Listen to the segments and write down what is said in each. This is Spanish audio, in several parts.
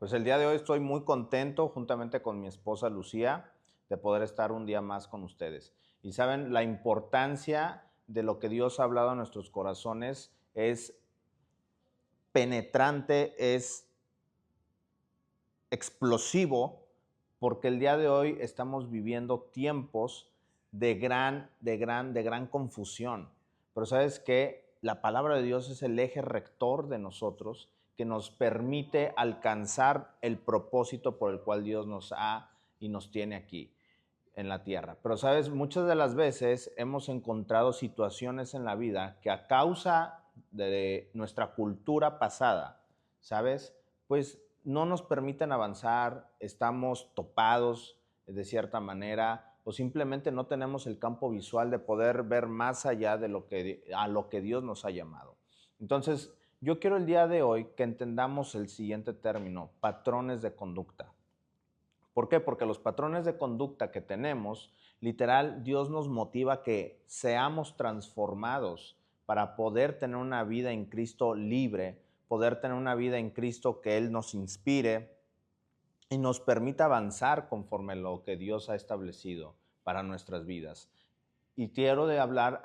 Pues el día de hoy estoy muy contento, juntamente con mi esposa Lucía, de poder estar un día más con ustedes. Y saben, la importancia de lo que Dios ha hablado a nuestros corazones es penetrante, es explosivo, porque el día de hoy estamos viviendo tiempos de gran confusión. Pero sabes que la palabra de Dios es el eje rector de nosotros que nos permite alcanzar el propósito por el cual Dios nos ha y nos tiene aquí en la tierra. Pero sabes, muchas de las veces hemos encontrado situaciones en la vida que a causa de nuestra cultura pasada, ¿sabes? Pues no nos permiten avanzar, estamos topados de cierta manera o simplemente no tenemos el campo visual de poder ver más allá de a lo que Dios nos ha llamado. Entonces, yo quiero el día de hoy que entendamos el siguiente término, patrones de conducta. ¿Por qué? Porque los patrones de conducta que tenemos, literal, Dios nos motiva a que seamos transformados para poder tener una vida en Cristo libre, poder tener una vida en Cristo que Él nos inspire y nos permita avanzar conforme a lo que Dios ha establecido para nuestras vidas. Y quiero de hablar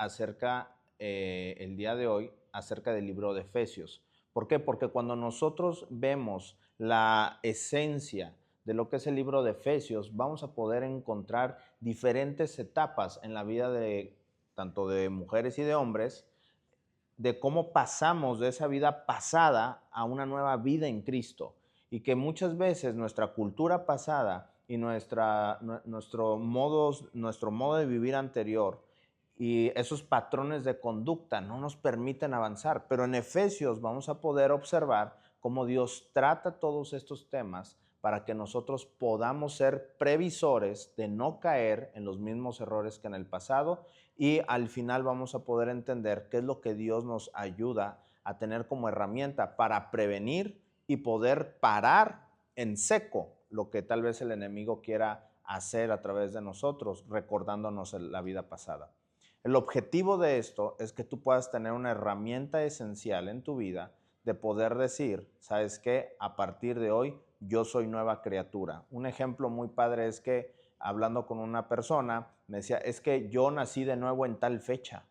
el día de hoy, acerca del libro de Efesios. ¿Por qué? Porque cuando nosotros vemos la esencia de lo que es el libro de Efesios, vamos a poder encontrar diferentes etapas en la vida de tanto de mujeres y de hombres, de cómo pasamos de esa vida pasada a una nueva vida en Cristo. Y que muchas veces nuestra cultura pasada y nuestro modo de vivir anterior y esos patrones de conducta no nos permiten avanzar. Pero en Efesios vamos a poder observar cómo Dios trata todos estos temas para que nosotros podamos ser previsores de no caer en los mismos errores que en el pasado, y al final vamos a poder entender qué es lo que Dios nos ayuda a tener como herramienta para prevenir y poder parar en seco lo que tal vez el enemigo quiera hacer a través de nosotros, recordándonos la vida pasada. El objetivo de esto es que tú puedas tener una herramienta esencial en tu vida de poder decir, ¿sabes qué? A partir de hoy yo soy nueva criatura. Un ejemplo muy padre es que hablando con una persona me decía, es que yo nací de nuevo en tal fecha.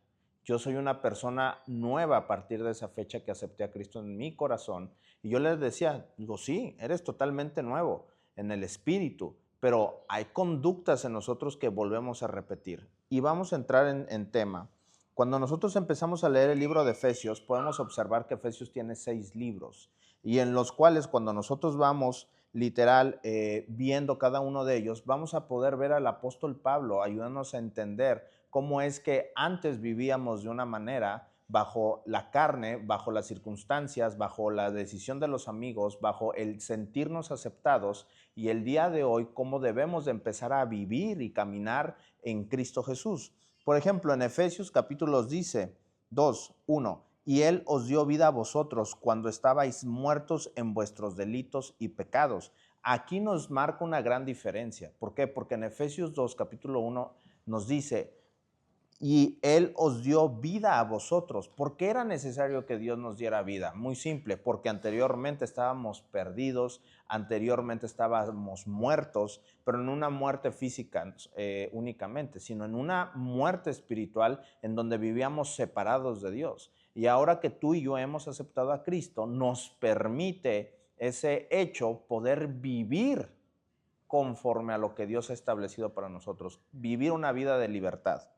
Yo soy una persona nueva a partir de esa fecha que acepté a Cristo en mi corazón. Y yo les decía, digo, sí, eres totalmente nuevo en el espíritu, pero hay conductas en nosotros que volvemos a repetir. Y vamos a entrar en tema. Cuando nosotros empezamos a leer el libro de Efesios, podemos observar que Efesios tiene 6 libros, y en los cuales cuando nosotros vamos literal viendo cada uno de ellos, vamos a poder ver al apóstol Pablo ayudándonos a entender cómo es que antes vivíamos de una manera bajo la carne, bajo las circunstancias, bajo la decisión de los amigos, bajo el sentirnos aceptados, y el día de hoy cómo debemos de empezar a vivir y caminar en Cristo Jesús. Por ejemplo, en Efesios capítulo dice 2:1, y Él os dio vida a vosotros cuando estabais muertos en vuestros delitos y pecados. Aquí nos marca una gran diferencia. ¿Por qué? Porque en Efesios 2, capítulo 1, nos dice, y Él os dio vida a vosotros. ¿Por qué era necesario que Dios nos diera vida? Muy simple, porque anteriormente estábamos perdidos, anteriormente estábamos muertos, pero en una muerte física únicamente, sino en una muerte espiritual en donde vivíamos separados de Dios. Y ahora que tú y yo hemos aceptado a Cristo, nos permite ese hecho poder vivir conforme a lo que Dios ha establecido para nosotros, vivir una vida de libertad.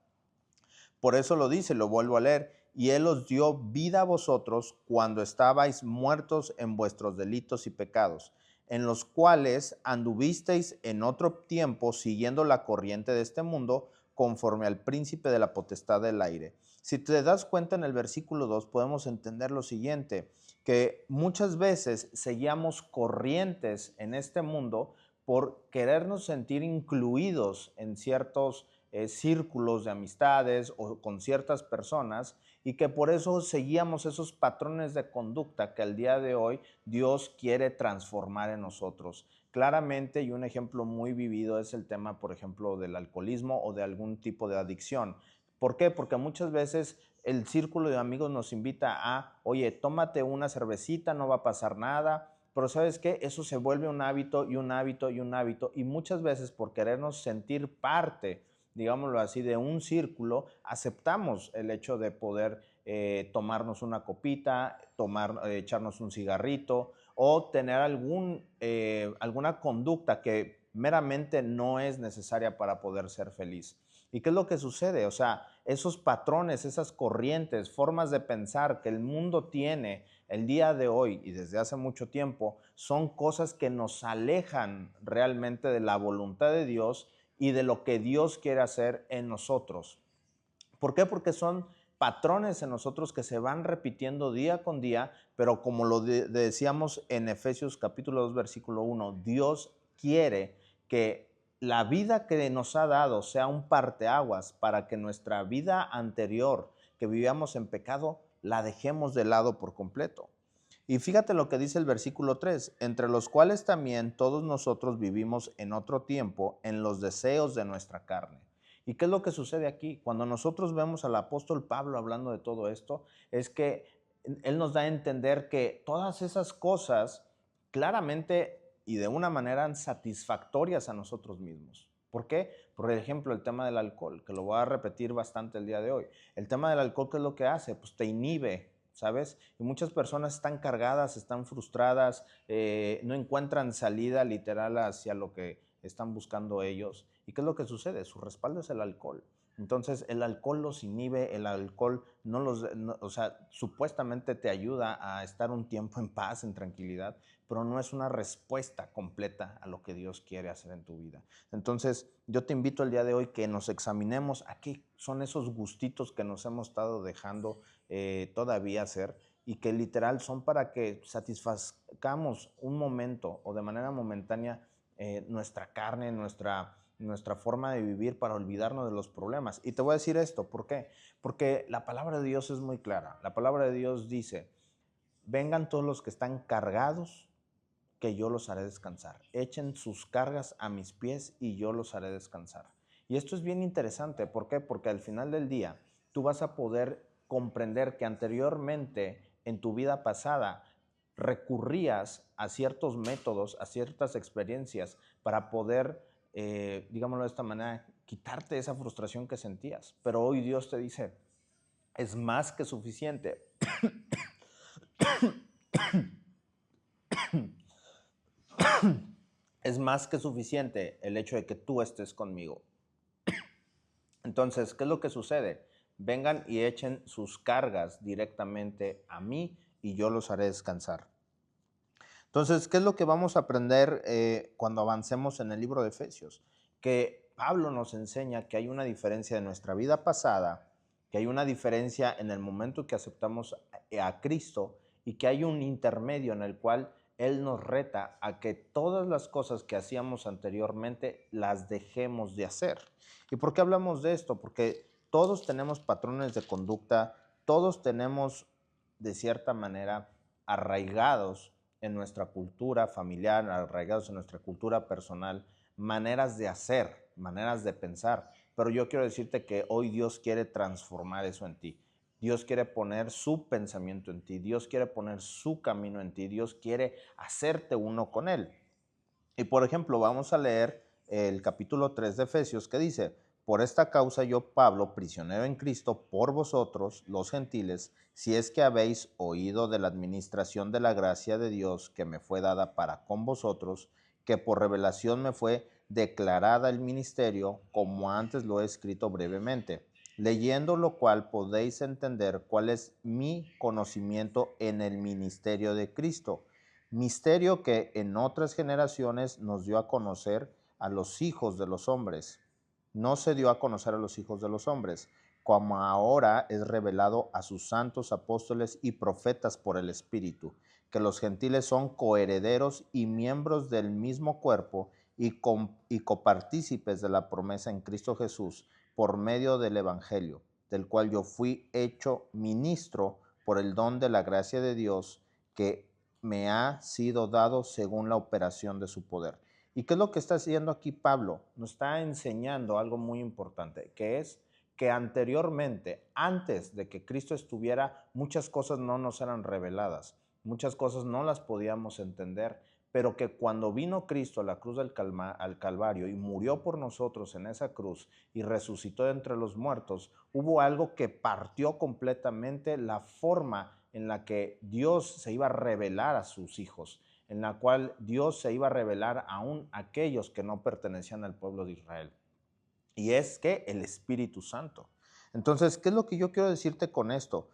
Por eso lo dice, lo vuelvo a leer, y Él os dio vida a vosotros cuando estabais muertos en vuestros delitos y pecados, en los cuales anduvisteis en otro tiempo siguiendo la corriente de este mundo, conforme al príncipe de la potestad del aire. Si te das cuenta en el versículo 2 podemos entender lo siguiente, que muchas veces seguíamos corrientes en este mundo por querernos sentir incluidos en ciertos círculos de amistades o con ciertas personas, y que por eso seguíamos esos patrones de conducta que al día de hoy Dios quiere transformar en nosotros. Claramente, y un ejemplo muy vivido es el tema, por ejemplo, del alcoholismo o de algún tipo de adicción. ¿Por qué? Porque muchas veces el círculo de amigos nos invita a, oye, tómate una cervecita, no va a pasar nada, pero ¿sabes qué? Eso se vuelve un hábito y un hábito y un hábito, y muchas veces por querernos sentir parte, digámoslo así, de un círculo, aceptamos el hecho de poder tomarnos una copita, echarnos un cigarrito o tener alguna conducta que meramente no es necesaria para poder ser feliz. ¿Y qué es lo que sucede? O sea, esos patrones, esas corrientes, formas de pensar que el mundo tiene el día de hoy y desde hace mucho tiempo, son cosas que nos alejan realmente de la voluntad de Dios y de lo que Dios quiere hacer en nosotros. ¿Por qué? Porque son patrones en nosotros que se van repitiendo día con día, pero como lo decíamos en Efesios capítulo 2, versículo 1, Dios quiere que la vida que nos ha dado sea un parteaguas para que nuestra vida anterior, que vivíamos en pecado, la dejemos de lado por completo. Y fíjate lo que dice el versículo 3, entre los cuales también todos nosotros vivimos en otro tiempo en los deseos de nuestra carne. ¿Y qué es lo que sucede aquí? Cuando nosotros vemos al apóstol Pablo hablando de todo esto, es que él nos da a entender que todas esas cosas claramente y de una manera satisfactorias a nosotros mismos. ¿Por qué? Por ejemplo, el tema del alcohol, que lo voy a repetir bastante el día de hoy. El tema del alcohol, ¿qué es lo que hace? Pues te inhibe, ¿sabes? Y muchas personas están cargadas, están frustradas, no encuentran salida literal hacia lo que están buscando ellos. ¿Y qué es lo que sucede? Su respaldo es el alcohol. Entonces el alcohol los inhibe, el alcohol o sea, supuestamente te ayuda a estar un tiempo en paz, en tranquilidad, pero no es una respuesta completa a lo que Dios quiere hacer en tu vida. Entonces yo te invito el día de hoy que nos examinemos a qué son esos gustitos que nos hemos estado dejando todavía hacer y que literal son para que satisfazcamos un momento o de manera momentánea nuestra carne, nuestra forma de vivir para olvidarnos de los problemas. Y te voy a decir esto, ¿por qué? Porque la palabra de Dios es muy clara. La palabra de Dios dice, vengan todos los que están cargados, que yo los haré descansar. Echen sus cargas a mis pies y yo los haré descansar. Y esto es bien interesante, ¿por qué? Porque al final del día tú vas a poder comprender que anteriormente en tu vida pasada recurrías a ciertos métodos, a ciertas experiencias para poder, digámoslo de esta manera, quitarte esa frustración que sentías. Pero hoy Dios te dice, es más que suficiente. Es más que suficiente el hecho de que tú estés conmigo. Entonces, ¿qué es lo que sucede? Vengan y echen sus cargas directamente a mí y yo los haré descansar. Entonces, ¿qué es lo que vamos a aprender cuando avancemos en el libro de Efesios? Que Pablo nos enseña que hay una diferencia de nuestra vida pasada, que hay una diferencia en el momento que aceptamos a Cristo y que hay un intermedio en el cual Él nos reta a que todas las cosas que hacíamos anteriormente las dejemos de hacer. ¿Y por qué hablamos de esto? Porque todos tenemos patrones de conducta, todos tenemos de cierta manera arraigados en nuestra cultura familiar, arraigados en nuestra cultura personal, maneras de hacer, maneras de pensar. Pero yo quiero decirte que hoy Dios quiere transformar eso en ti. Dios quiere poner su pensamiento en ti, Dios quiere poner su camino en ti, Dios quiere hacerte uno con Él. Y por ejemplo, vamos a leer el capítulo 3 de Efesios que dice, por esta causa yo, Pablo, prisionero en Cristo, por vosotros, los gentiles, si es que habéis oído de la administración de la gracia de Dios que me fue dada para con vosotros, que por revelación me fue declarada el ministerio, como antes lo he escrito brevemente, leyendo lo cual podéis entender cuál es mi conocimiento en el ministerio de Cristo, misterio que en otras generaciones nos dio a conocer a los hijos de los hombres. No se dio a conocer a los hijos de los hombres, como ahora es revelado a sus santos apóstoles y profetas por el Espíritu, que los gentiles son coherederos y miembros del mismo cuerpo y copartícipes de la promesa en Cristo Jesús por medio del Evangelio, del cual yo fui hecho ministro por el don de la gracia de Dios que me ha sido dado según la operación de su poder. ¿Y qué es lo que está haciendo aquí Pablo? Nos está enseñando algo muy importante, que es que anteriormente, antes de que Cristo estuviera, muchas cosas no nos eran reveladas. muchas cosas no las podíamos entender, pero que cuando vino Cristo a la cruz al Calvario y murió por nosotros en esa cruz y resucitó de entre los muertos, hubo algo que partió completamente la forma en la que Dios se iba a revelar a sus hijos, en la cual Dios se iba a revelar aún a aquellos que no pertenecían al pueblo de Israel. Y es que el Espíritu Santo. Entonces, ¿qué es lo que yo quiero decirte con esto?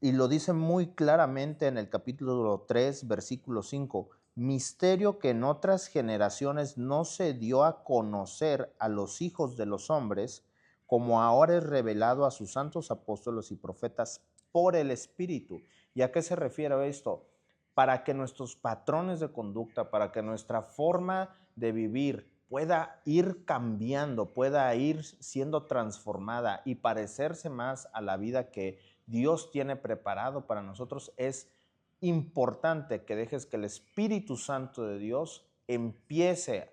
Y lo dice muy claramente en el capítulo 3, versículo 5, misterio que en otras generaciones no se dio a conocer a los hijos de los hombres, como ahora es revelado a sus santos apóstoles y profetas por el Espíritu. ¿Y a qué se refiere esto? Para que nuestros patrones de conducta, para que nuestra forma de vivir pueda ir cambiando, pueda ir siendo transformada y parecerse más a la vida que Dios tiene preparado para nosotros, es importante que dejes que el Espíritu Santo de Dios empiece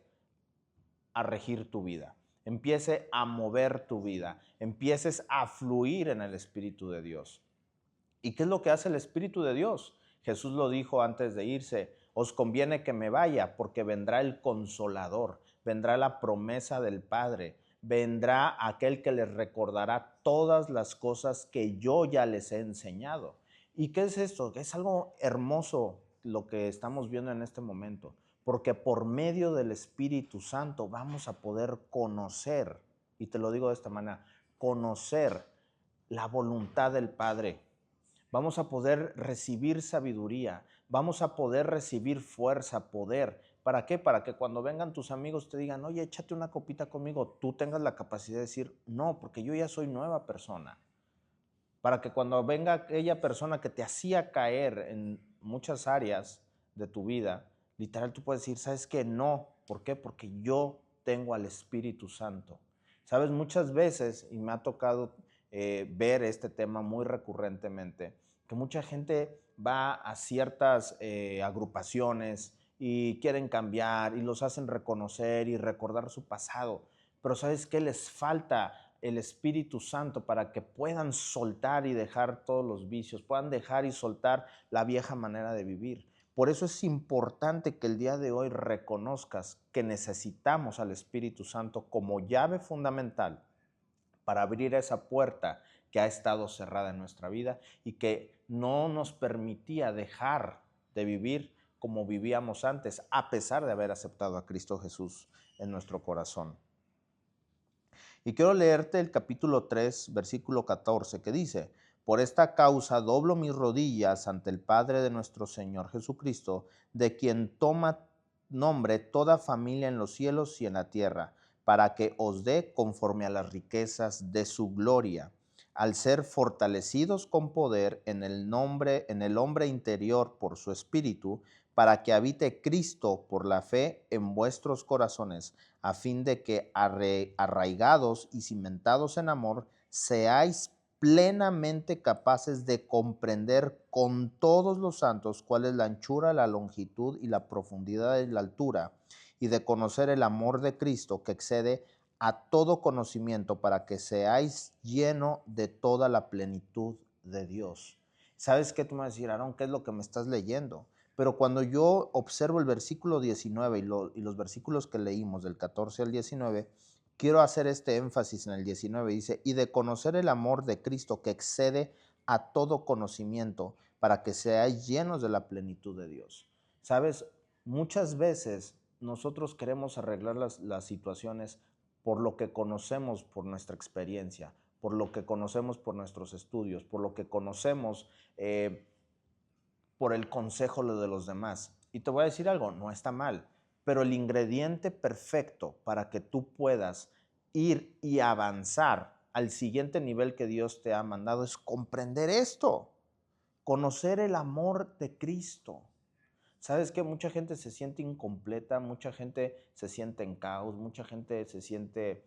a regir tu vida, empiece a mover tu vida, empieces a fluir en el Espíritu de Dios. ¿Y qué es lo que hace el Espíritu de Dios? Jesús lo dijo antes de irse, os conviene que me vaya porque vendrá el Consolador, vendrá la promesa del Padre, vendrá aquel que les recordará todas las cosas que yo ya les he enseñado. ¿Y qué es esto? Es algo hermoso lo que estamos viendo en este momento, porque por medio del Espíritu Santo vamos a poder conocer, y te lo digo de esta manera, conocer la voluntad del Padre. Vamos a poder recibir sabiduría, vamos a poder recibir fuerza, poder. ¿Para qué? Para que cuando vengan tus amigos te digan, oye, échate una copita conmigo, tú tengas la capacidad de decir, no, porque yo ya soy nueva persona. Para que cuando venga aquella persona que te hacía caer en muchas áreas de tu vida, literal tú puedes decir, ¿sabes qué? No. ¿Por qué? Porque yo tengo al Espíritu Santo. Sabes, muchas veces, y me ha tocado ver este tema muy recurrentemente, que mucha gente va a ciertas agrupaciones y quieren cambiar y los hacen reconocer y recordar su pasado. Pero ¿sabes qué? Les falta el Espíritu Santo para que puedan soltar y dejar todos los vicios, puedan dejar y soltar la vieja manera de vivir. Por eso es importante que el día de hoy reconozcas que necesitamos al Espíritu Santo como llave fundamental para abrir esa puerta que ha estado cerrada en nuestra vida y que no nos permitía dejar de vivir como vivíamos antes, a pesar de haber aceptado a Cristo Jesús en nuestro corazón. Y quiero leerte el capítulo 3, versículo 14, que dice, por esta causa doblo mis rodillas ante el Padre de nuestro Señor Jesucristo, de quien toma nombre toda familia en los cielos y en la tierra, para que os dé conforme a las riquezas de su gloria, al ser fortalecidos con poder en el hombre interior por su espíritu, para que habite Cristo por la fe en vuestros corazones, a fin de que arraigados y cimentados en amor, seáis plenamente capaces de comprender con todos los santos cuál es la anchura, la longitud y la profundidad y la altura, y de conocer el amor de Cristo que excede a todo conocimiento, para que seáis lleno de toda la plenitud de Dios. ¿Sabes qué? Tú me vas a decir, Aarón, ¿qué es lo que me estás leyendo? Pero cuando yo observo el versículo 19 y los versículos que leímos del 14 al 19, quiero hacer este énfasis en el 19. Dice, y de conocer el amor de Cristo que excede a todo conocimiento, para que seáis llenos de la plenitud de Dios. ¿Sabes? Muchas veces nosotros queremos arreglar las situaciones por lo que conocemos por nuestra experiencia, por lo que conocemos por nuestros estudios, por lo que conocemos por el consejo de los demás. Y te voy a decir algo, no está mal, pero el ingrediente perfecto para que tú puedas ir y avanzar al siguiente nivel que Dios te ha mandado es comprender esto, conocer el amor de Cristo. ¿Sabes qué? Mucha gente se siente incompleta, mucha gente se siente en caos, mucha gente se siente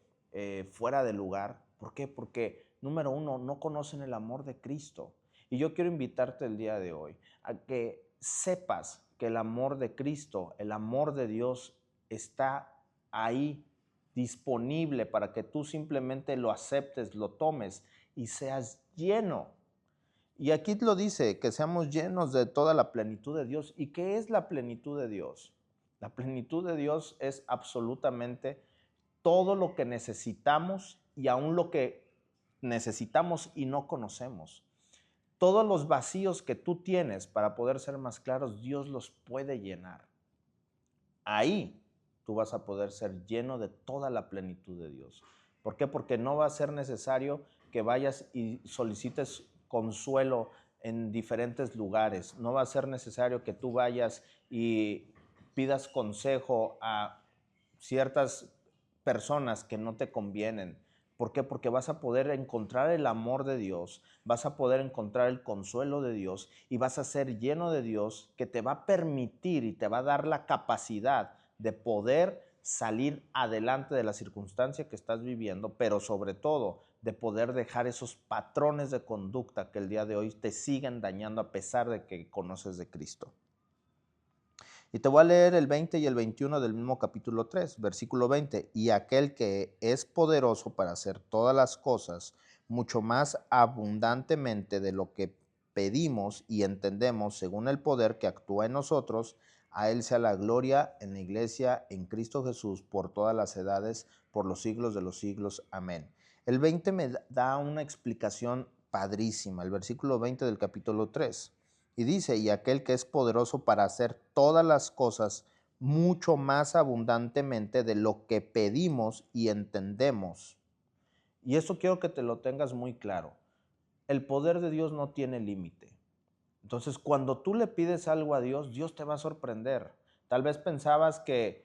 fuera de lugar. ¿Por qué? Porque, número uno, no conocen el amor de Cristo. Y yo quiero invitarte el día de hoy a que sepas que el amor de Cristo, el amor de Dios está ahí disponible para que tú simplemente lo aceptes, lo tomes y seas lleno. Y aquí lo dice, que seamos llenos de toda la plenitud de Dios. ¿Y qué es la plenitud de Dios? La plenitud de Dios es absolutamente todo lo que necesitamos y aún lo que necesitamos y no conocemos. Todos los vacíos que tú tienes, para poder ser más claros, Dios los puede llenar. Ahí tú vas a poder ser lleno de toda la plenitud de Dios. ¿Por qué? Porque no va a ser necesario que vayas y solicites consuelo en diferentes lugares. No va a ser necesario que tú vayas y pidas consejo a ciertas personas que no te convienen. ¿Por qué? Porque vas a poder encontrar el amor de Dios, vas a poder encontrar el consuelo de Dios y vas a ser lleno de Dios, que te va a permitir y te va a dar la capacidad de poder salir adelante de la circunstancia que estás viviendo, pero sobre todo de poder dejar esos patrones de conducta que el día de hoy te siguen dañando a pesar de que conoces de Cristo. Y te voy a leer el 20 y el 21 del mismo capítulo 3, versículo 20. Y aquel que es poderoso para hacer todas las cosas mucho más abundantemente de lo que pedimos y entendemos según el poder que actúa en nosotros, a Él sea la gloria en la iglesia, en Cristo Jesús, por todas las edades, por los siglos de los siglos. Amén. El 20 me da una explicación padrísima, el versículo 20 del capítulo 3. Y dice, y aquel que es poderoso para hacer todas las cosas mucho más abundantemente de lo que pedimos y entendemos. Y eso quiero que te lo tengas muy claro. El poder de Dios no tiene límite. Entonces, cuando tú le pides algo a Dios, Dios te va a sorprender. Tal vez pensabas que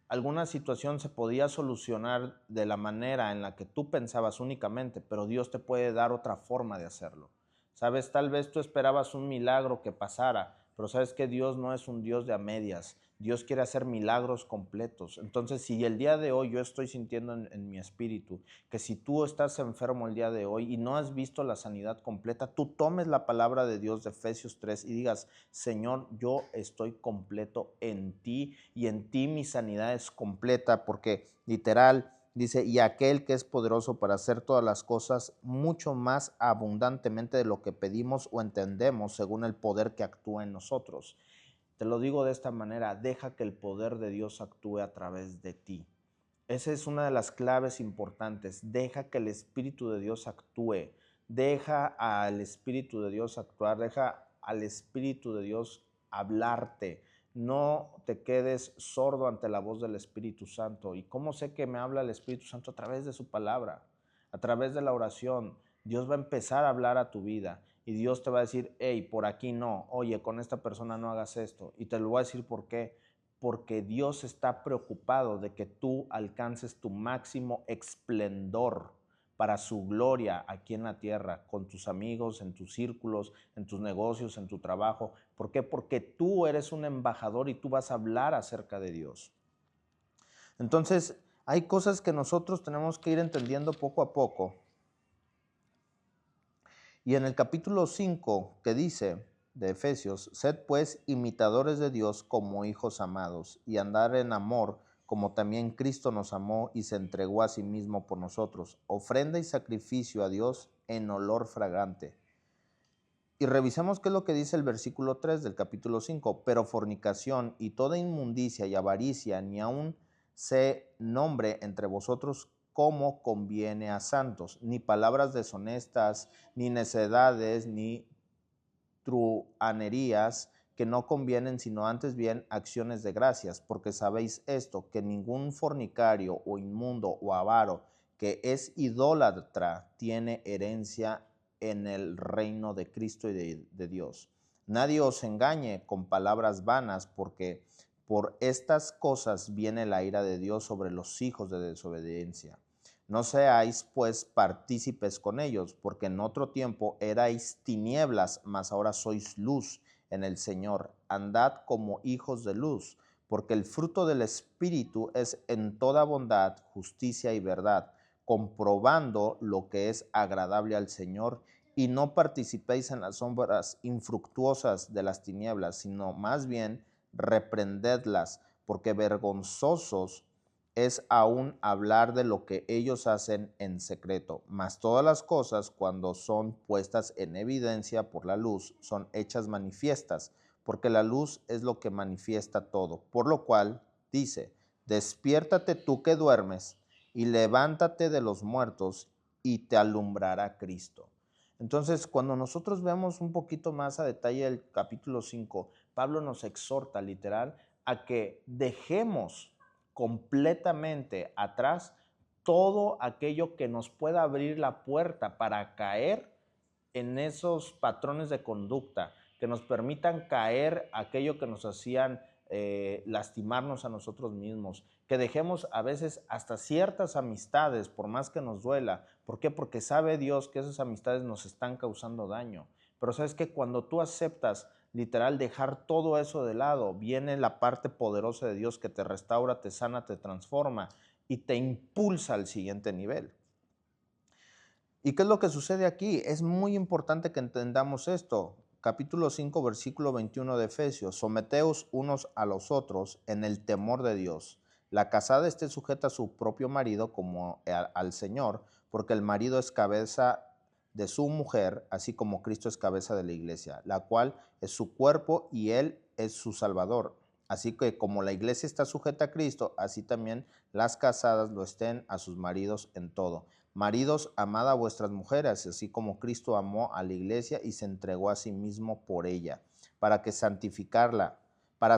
alguna situación se podía solucionar de la manera en la que tú pensabas únicamente, pero Dios te puede dar otra forma de hacerlo. Sabes, tal vez tú esperabas un milagro que pasara, pero sabes que Dios no es un Dios de a medias. Dios quiere hacer milagros completos. Entonces, si el día de hoy yo estoy sintiendo en mi espíritu que si tú estás enfermo el día de hoy y no has visto la sanidad completa, tú tomes la palabra de Dios de Efesios 3 y digas, Señor, yo estoy completo en ti y en ti mi sanidad es completa, porque literal dice, y aquel que es poderoso para hacer todas las cosas mucho más abundantemente de lo que pedimos o entendemos según el poder que actúa en nosotros. Te lo digo de esta manera, deja que el poder de Dios actúe a través de ti. Esa es una de las claves importantes. Deja que el Espíritu de Dios actúe. Deja al Espíritu de Dios actuar. Deja al Espíritu de Dios hablarte. No te quedes sordo ante la voz del Espíritu Santo. ¿Y cómo sé que me habla el Espíritu Santo? A través de su palabra, a través de la oración. Dios va a empezar a hablar a tu vida y Dios te va a decir, hey, por aquí no, oye, con esta persona no hagas esto. Y te lo voy a decir por qué. Porque Dios está preocupado de que tú alcances tu máximo esplendor para su gloria aquí en la tierra, con tus amigos, en tus círculos, en tus negocios, en tu trabajo. ¿Por qué? Porque tú eres un embajador y tú vas a hablar acerca de Dios. Entonces, hay cosas que nosotros tenemos que ir entendiendo poco a poco. Y en el capítulo 5 que dice de Efesios, sed pues imitadores de Dios como hijos amados y andar en amor como también Cristo nos amó y se entregó a sí mismo por nosotros, ofrenda y sacrificio a Dios en olor fragante. Y revisemos qué es lo que dice el versículo 3 del capítulo 5, pero fornicación y toda inmundicia y avaricia ni aun se nombre entre vosotros como conviene a santos, ni palabras deshonestas, ni necedades, ni truhanerías que no convienen, sino antes bien acciones de gracias, porque sabéis esto, que ningún fornicario o inmundo o avaro que es idólatra tiene herencia en el reino de Cristo y de Dios. Nadie os engañe con palabras vanas, porque por estas cosas viene la ira de Dios sobre los hijos de desobediencia. No seáis pues partícipes con ellos, porque en otro tiempo erais tinieblas, mas ahora sois luz en el Señor. Andad como hijos de luz, porque el fruto del Espíritu es en toda bondad, justicia y verdad, comprobando lo que es agradable al Señor, y no participéis en las sombras infructuosas de las tinieblas, sino más bien reprendedlas, porque vergonzosos es aún hablar de lo que ellos hacen en secreto, mas todas las cosas, cuando son puestas en evidencia por la luz, son hechas manifiestas, porque la luz es lo que manifiesta todo. Por lo cual dice, despiértate tú que duermes, y levántate de los muertos, y te alumbrará Cristo. Entonces, cuando nosotros vemos un poquito más a detalle el capítulo 5, Pablo nos exhorta literal a que dejemos completamente atrás todo aquello que nos pueda abrir la puerta para caer en esos patrones de conducta, que nos permitan caer aquello que nos hacían lastimarnos a nosotros mismos, que dejemos a veces hasta ciertas amistades, por más que nos duela. ¿Por qué? Porque sabe Dios que esas amistades nos están causando daño. Pero sabes que cuando tú aceptas literal dejar todo eso de lado, viene la parte poderosa de Dios que te restaura, te sana, te transforma y te impulsa al siguiente nivel. ¿Y qué es lo que sucede aquí? Es muy importante que entendamos esto. Capítulo 5, versículo 21 de Efesios. Someteos unos a los otros en el temor de Dios. La casada esté sujeta a su propio marido como al Señor, porque el marido es cabeza de su mujer, así como Cristo es cabeza de la iglesia, la cual es su cuerpo y él es su Salvador. Así que como la iglesia está sujeta a Cristo, así también las casadas lo estén a sus maridos en todo. Maridos, amad a vuestras mujeres, así como Cristo amó a la iglesia y se entregó a sí mismo por ella, para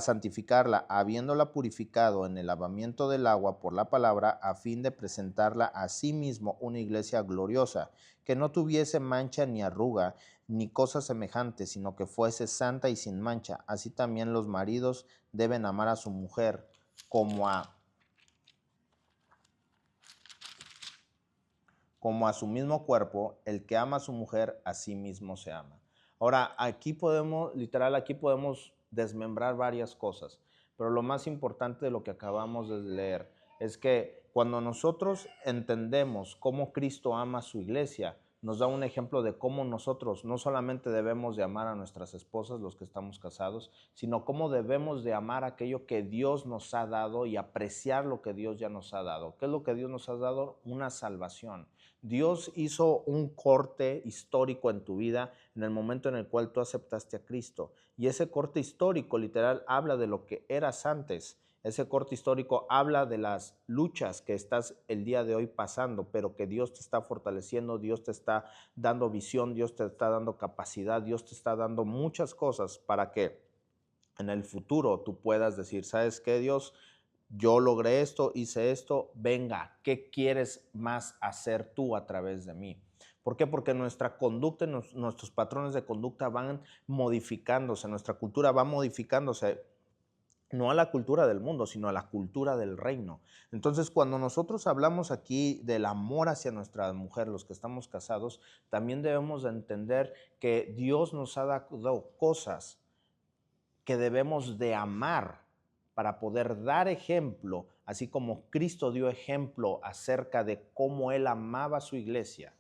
santificarla, habiéndola purificado en el lavamiento del agua por la palabra, a fin de presentarla a sí mismo una iglesia gloriosa, que no tuviese mancha ni arruga, ni cosa semejante, sino que fuese santa y sin mancha. Así también los maridos deben amar a su mujer como a su mismo cuerpo. El que ama a su mujer, a sí mismo se ama. Ahora, aquí podemos desmembrar varias cosas, pero lo más importante de lo que acabamos de leer es que cuando nosotros entendemos cómo Cristo ama a su iglesia, nos da un ejemplo de cómo nosotros no solamente debemos de amar a nuestras esposas, los que estamos casados, sino cómo debemos de amar aquello que Dios nos ha dado y apreciar lo que Dios ya nos ha dado. ¿Qué es lo que Dios nos ha dado? Una salvación. Dios hizo un corte histórico en tu vida en el momento en el cual tú aceptaste a Cristo. Y ese corte histórico literal habla de lo que eras antes. Ese corte histórico habla de las luchas que estás el día de hoy pasando, pero que Dios te está fortaleciendo, Dios te está dando visión, Dios te está dando capacidad, Dios te está dando muchas cosas para que en el futuro tú puedas decir, ¿sabes qué, Dios? Yo logré esto, hice esto, venga, ¿qué quieres más hacer tú a través de mí? ¿Por qué? Porque nuestra conducta, nuestros patrones de conducta van modificándose, nuestra cultura va modificándose, no a la cultura del mundo, sino a la cultura del reino. Entonces, cuando nosotros hablamos aquí del amor hacia nuestra mujer, los que estamos casados, también debemos de entender que Dios nos ha dado cosas que debemos de amar para poder dar ejemplo, así como Cristo dio ejemplo acerca de cómo Él amaba a su iglesia.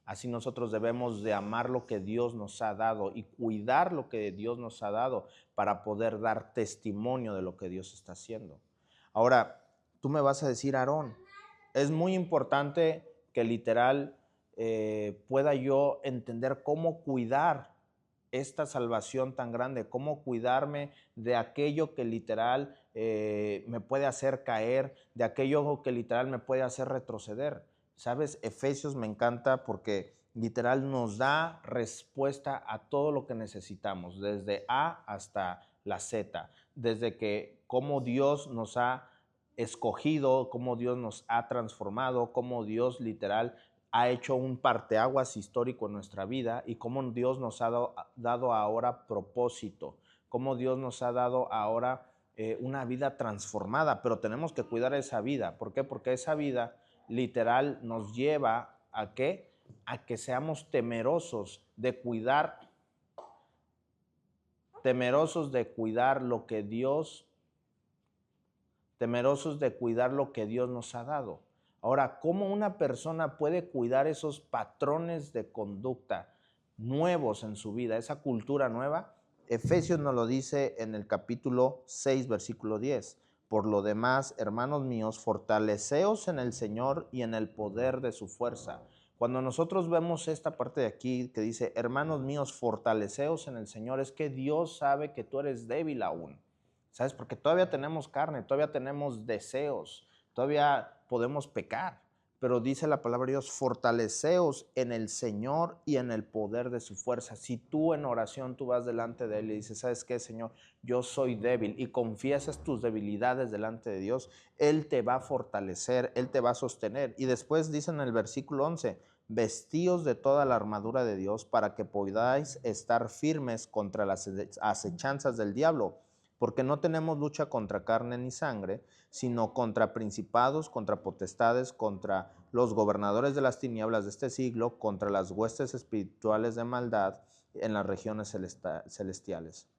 Así nosotros debemos de amar lo que Dios nos ha dado y cuidar lo que Dios nos ha dado para poder dar testimonio de lo que Dios está haciendo. Ahora, tú me vas a decir, Aarón, es muy importante que literal pueda yo entender cómo cuidar esta salvación tan grande, cómo cuidarme de aquello que literal me puede hacer caer, de aquello que literal me puede hacer retroceder. ¿Sabes? Efesios me encanta porque literal nos da respuesta a todo lo que necesitamos, desde A hasta la Z, desde que cómo Dios nos ha escogido, cómo Dios nos ha transformado, cómo Dios literal ha hecho un parteaguas histórico en nuestra vida y cómo Dios nos ha dado ahora propósito, cómo Dios nos ha dado ahora una vida transformada, pero tenemos que cuidar esa vida. ¿Por qué? Porque esa vida literal nos lleva ¿a qué? A que seamos temerosos de cuidar lo que Dios, temerosos de cuidar lo que Dios nos ha dado. Ahora, ¿cómo una persona puede cuidar esos patrones de conducta nuevos en su vida, esa cultura nueva? Efesios nos lo dice en el capítulo 6, versículo 10. Por lo demás, hermanos míos, fortaleceos en el Señor y en el poder de su fuerza. Cuando nosotros vemos esta parte de aquí que dice, hermanos míos, fortaleceos en el Señor, es que Dios sabe que tú eres débil aún. ¿Sabes? Porque todavía tenemos carne, todavía tenemos deseos, todavía podemos pecar. Pero dice la palabra de Dios, fortaleceos en el Señor y en el poder de su fuerza. Si tú en oración tú vas delante de Él y dices, ¿sabes qué, Señor? Yo soy débil, y confiesas tus debilidades delante de Dios, Él te va a fortalecer, Él te va a sostener. Y después dice en el versículo 11, vestíos de toda la armadura de Dios para que podáis estar firmes contra las acechanzas del diablo. Porque no tenemos lucha contra carne ni sangre, sino contra principados, contra potestades, contra los gobernadores de las tinieblas de este siglo, contra las huestes espirituales de maldad en las regiones celestiales.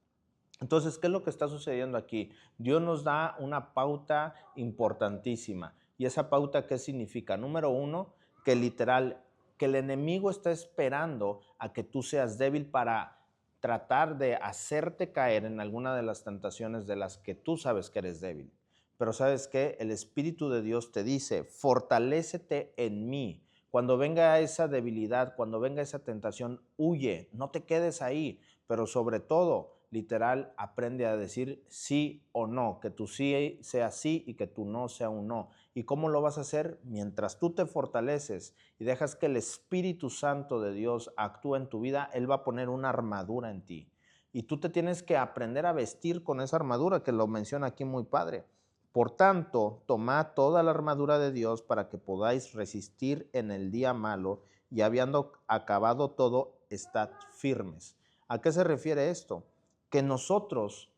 Entonces, ¿qué es lo que está sucediendo aquí? Dios nos da una pauta importantísima. ¿Y esa pauta qué significa? Número uno, que literal, que el enemigo está esperando a que tú seas débil para tratar de hacerte caer en alguna de las tentaciones de las que tú sabes que eres débil. Pero ¿sabes qué? El Espíritu de Dios te dice, fortalécete en mí. Cuando venga esa debilidad, cuando venga esa tentación, huye, no te quedes ahí, pero sobre todo, literal, aprende a decir sí o no, que tu sí sea sí y que tu no sea un no. ¿Y cómo lo vas a hacer? Mientras tú te fortaleces y dejas que el Espíritu Santo de Dios actúe en tu vida, Él va a poner una armadura en ti. Y tú te tienes que aprender a vestir con esa armadura, que lo menciona aquí muy padre. Por tanto, tomad toda la armadura de Dios para que podáis resistir en el día malo, y habiendo acabado todo, estad firmes. ¿A qué se refiere esto? Que nosotros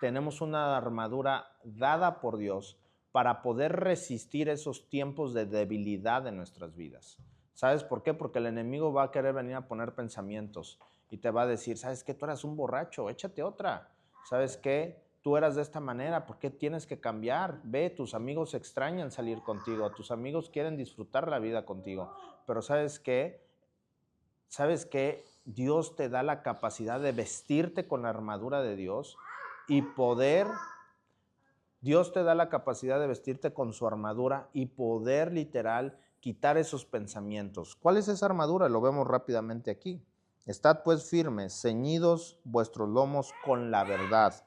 tenemos una armadura dada por Dios para poder resistir esos tiempos de debilidad en nuestras vidas. ¿Sabes por qué? Porque el enemigo va a querer venir a poner pensamientos y te va a decir, ¿sabes qué? Tú eras un borracho, échate otra. ¿Sabes qué? Tú eras de esta manera, ¿por qué tienes que cambiar? Ve, tus amigos extrañan salir contigo, tus amigos quieren disfrutar la vida contigo, pero ¿sabes qué? ¿Sabes qué? Dios te da la capacidad de vestirte con la armadura de Dios y Dios te da la capacidad de vestirte con su armadura y poder literal quitar esos pensamientos. ¿Cuál es esa armadura? Lo vemos rápidamente aquí. Estad pues firmes, ceñidos vuestros lomos con la verdad,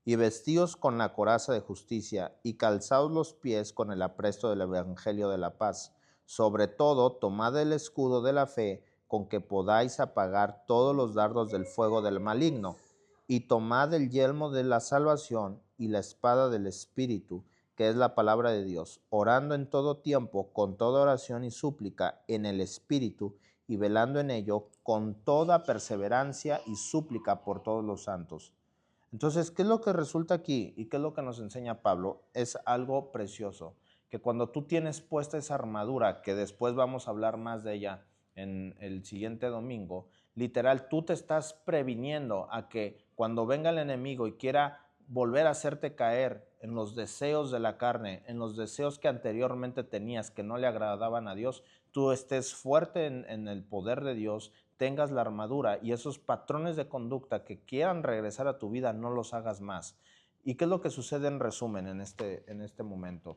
y vestíos con la coraza de justicia, y calzaos los pies con el apresto del evangelio de la paz. Sobre todo, tomad el escudo de la fe, con que podáis apagar todos los dardos del fuego del maligno, y tomad el yelmo de la salvación y la espada del Espíritu, que es la palabra de Dios, orando en todo tiempo, con toda oración y súplica en el Espíritu, y velando en ello con toda perseverancia y súplica por todos los santos. Entonces, ¿qué es lo que resulta aquí y qué es lo que nos enseña Pablo? Es algo precioso, que cuando tú tienes puesta esa armadura, que después vamos a hablar más de ella en el siguiente domingo, literal, tú te estás previniendo a que cuando venga el enemigo y quiera volver a hacerte caer en los deseos de la carne, en los deseos que anteriormente tenías que no le agradaban a Dios, tú estés fuerte en el poder de Dios, tengas la armadura y esos patrones de conducta que quieran regresar a tu vida no los hagas más. ¿Y qué es lo que sucede en resumen en este momento?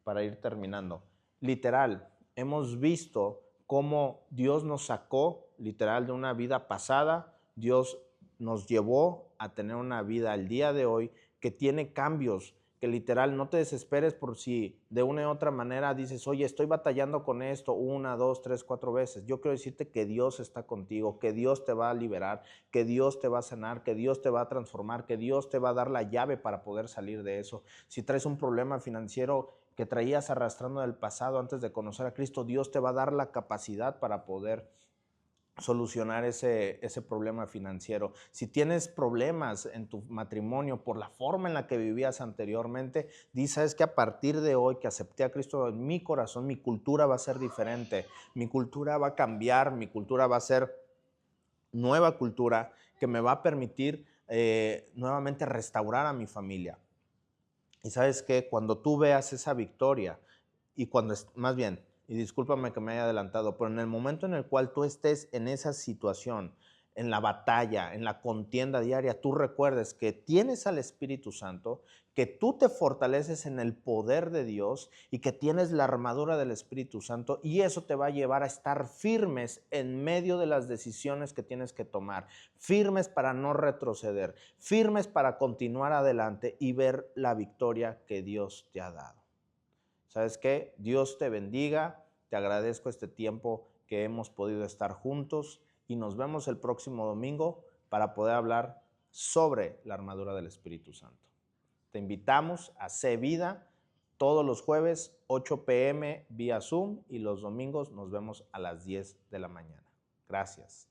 Para ir terminando. Literal, hemos visto cómo Dios nos sacó literal de una vida pasada, Dios nos llevó a tener una vida al día de hoy que tiene cambios, que literal no te desesperes por si de una u otra manera dices, oye, estoy batallando con esto 1, 2, 3, 4 veces. Yo quiero decirte que Dios está contigo, que Dios te va a liberar, que Dios te va a sanar, que Dios te va a transformar, que Dios te va a dar la llave para poder salir de eso. Si traes un problema financiero que traías arrastrando del pasado antes de conocer a Cristo, Dios te va a dar la capacidad para poder solucionar ese problema financiero. Si tienes problemas en tu matrimonio por la forma en la que vivías anteriormente, sabes que a partir de hoy que acepté a Cristo en mi corazón, mi cultura va a ser diferente, mi cultura va a cambiar, mi cultura va a ser nueva cultura que me va a permitir nuevamente restaurar a mi familia. Y sabes que cuando tú veas esa victoria y más bien, y discúlpame que me haya adelantado, pero en el momento en el cual tú estés en esa situación, en la batalla, en la contienda diaria, tú recuerdes que tienes al Espíritu Santo, que tú te fortaleces en el poder de Dios y que tienes la armadura del Espíritu Santo, y eso te va a llevar a estar firmes en medio de las decisiones que tienes que tomar, firmes para no retroceder, firmes para continuar adelante y ver la victoria que Dios te ha dado. ¿Sabes qué? Dios te bendiga, te agradezco este tiempo que hemos podido estar juntos y nos vemos el próximo domingo para poder hablar sobre la armadura del Espíritu Santo. Te invitamos a C Vida todos los jueves 8 p.m. vía Zoom y los domingos nos vemos a las 10 de la mañana. Gracias.